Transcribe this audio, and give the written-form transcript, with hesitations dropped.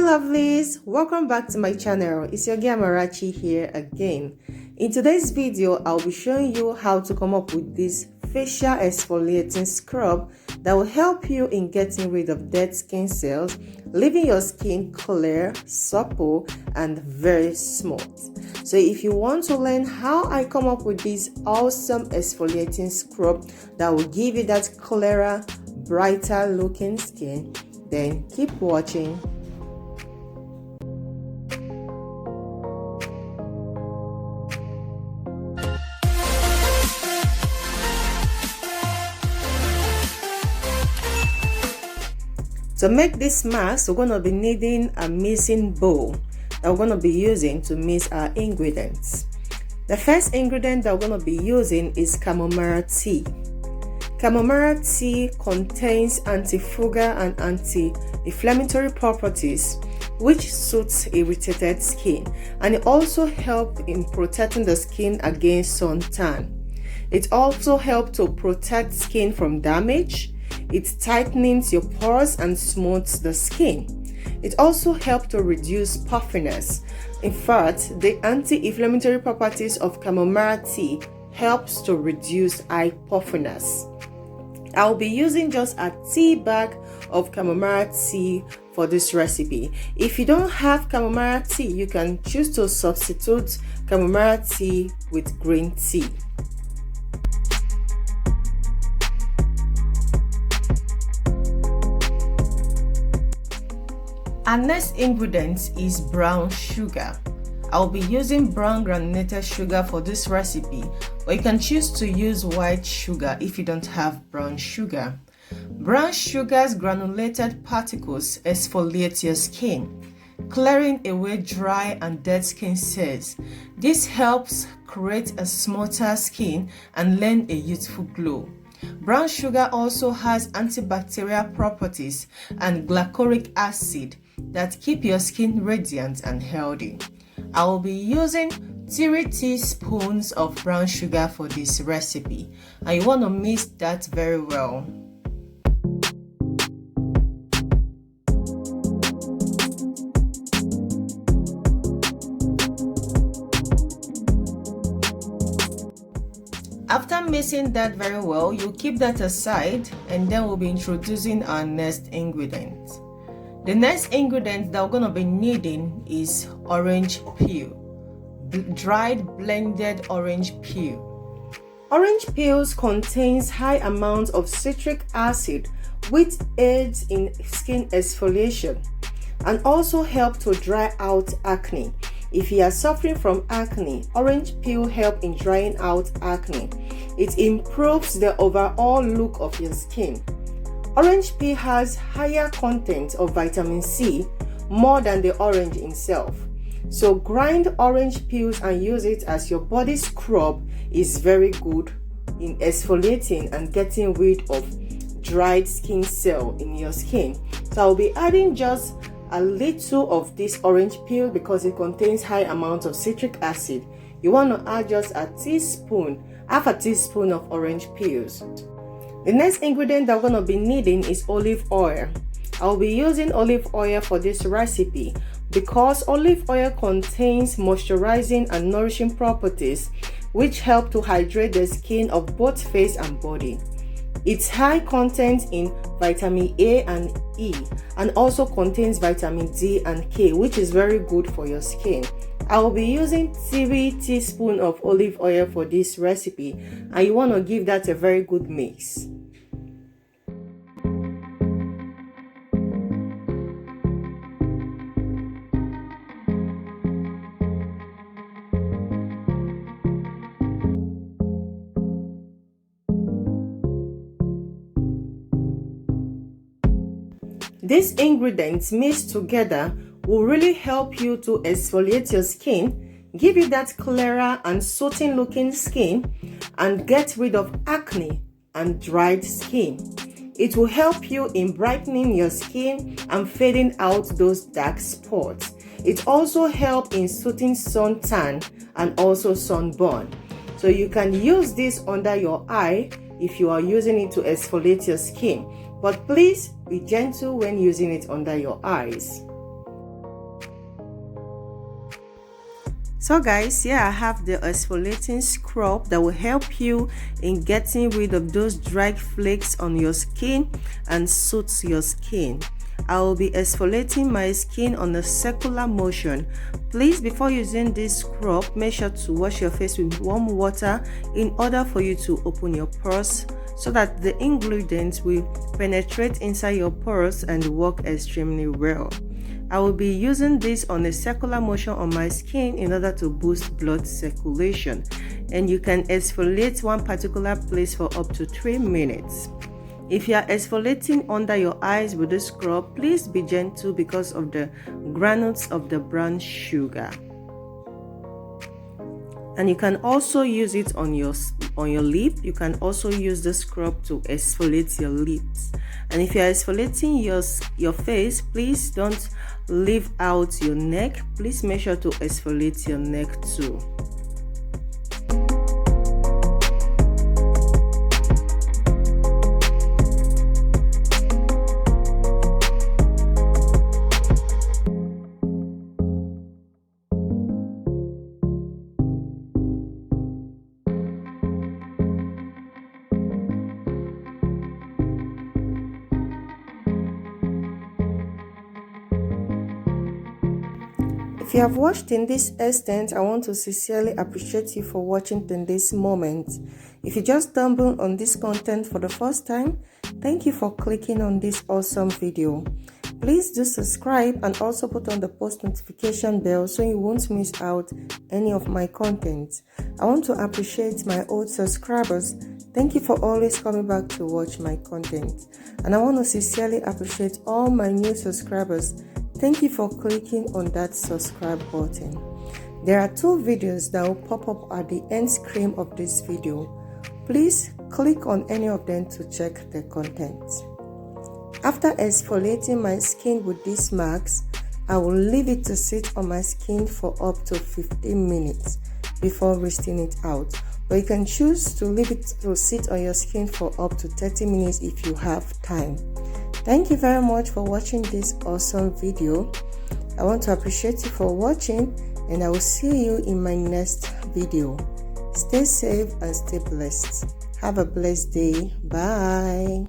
Lovelies, welcome back to my channel. It's your girl Marachi here again. In today's video, I'll be showing you how to come up with this facial exfoliating scrub that will help you in getting rid of dead skin cells, leaving your skin clear, supple, and very smooth. So if you want to learn how I come up with this awesome exfoliating scrub that will give you that clearer, brighter looking skin, then keep watching. To make this mask, we're going to be needing a mixing bowl that we're going to be using to mix our ingredients. The first ingredient that we're going to be using is chamomile tea. Chamomile tea contains antifungal and anti-inflammatory properties which suits irritated skin, and it also helps in protecting the skin against suntan. It also helps to protect skin from damage. It tightens your pores and smooths the skin. It also helps to reduce puffiness. In fact, the anti-inflammatory properties of chamomile tea helps to reduce eye puffiness. I'll be using just a tea bag of chamomile tea for this recipe. If you don't have chamomile tea, you can choose to substitute chamomile tea with green tea. Our next ingredient is brown sugar. I'll be using brown granulated sugar for this recipe, but you can choose to use white sugar if you don't have brown sugar. Brown sugar's granulated particles exfoliate your skin, clearing away dry and dead skin cells. This helps create a smoother skin and lend a youthful glow. Brown sugar also has antibacterial properties and glycolic acid that keep your skin radiant and healthy. I will be using 3 teaspoons of brown sugar for this recipe, and you want to mix that very well. After mixing that very well, you keep that aside, and then we'll be introducing our next ingredient. The next ingredient that we're going to be needing is orange peel, dried blended orange peel. Orange peels contains high amounts of citric acid, which aids in skin exfoliation and also help to dry out acne. If you are suffering from acne, orange peel help in drying out acne. It improves the overall look of your skin. Orange peel has higher content of vitamin C, more than the orange itself. So grind orange peels and use it as your body scrub is very good in exfoliating and getting rid of dried skin cell in your skin. So I'll be adding just a little of this orange peel because it contains high amounts of citric acid. You want to add just half a teaspoon of orange peels. The next ingredient that we're going to be needing is olive oil. I'll be using olive oil for this recipe because olive oil contains moisturizing and nourishing properties which help to hydrate the skin of both face and body. It's high content in vitamin A and E and also contains vitamin D and K, which is very good for your skin. I will be using 3 teaspoons of olive oil for this recipe, and you want to give that a very good mix. These ingredients mixed together will really help you to exfoliate your skin, give you that clearer and soothing looking skin, and get rid of acne and dried skin. It will help you in brightening your skin and fading out those dark spots. It also helps in soothing suntan and also sunburn. So you can use this under your eye if you are using it to exfoliate your skin. But please be gentle when using it under your eyes. So guys, here I have the exfoliating scrub that will help you in getting rid of those dry flakes on your skin and suits your skin. I will be exfoliating my skin on a circular motion. Please, before using this scrub, make sure to wash your face with warm water in order for you to open your pores so that the ingredients will penetrate inside your pores and work extremely well. I will be using this on a circular motion on my skin in order to boost blood circulation, and you can exfoliate one particular place for up to 3 minutes. If you are exfoliating under your eyes with this scrub, please be gentle because of the granules of the brown sugar. And you can also use it on your lip. You can also use the scrub to exfoliate your lips. And if you are exfoliating your face, please don't leave out your neck. Please make sure to exfoliate your neck too. If you have watched in this extent, I want to sincerely appreciate you for watching in this moment. If you just stumbled on this content for the first time, thank you for clicking on this awesome video. Please do subscribe and also put on the post notification bell so you won't miss out any of my content. I want to appreciate my old subscribers. Thank you for always coming back to watch my content. And I want to sincerely appreciate all my new subscribers. Thank you for clicking on that subscribe button. There are 2 videos that will pop up at the end screen of this video. Please click on any of them to check the content. After exfoliating my skin with these masks, I will leave it to sit on my skin for up to 15 minutes before rinsing it out. But you can choose to leave it to sit on your skin for up to 30 minutes if you have time. Thank you very much for watching this awesome video. I want to appreciate you for watching, and I will see you in my next video. Stay safe and stay blessed. Have a blessed day. Bye.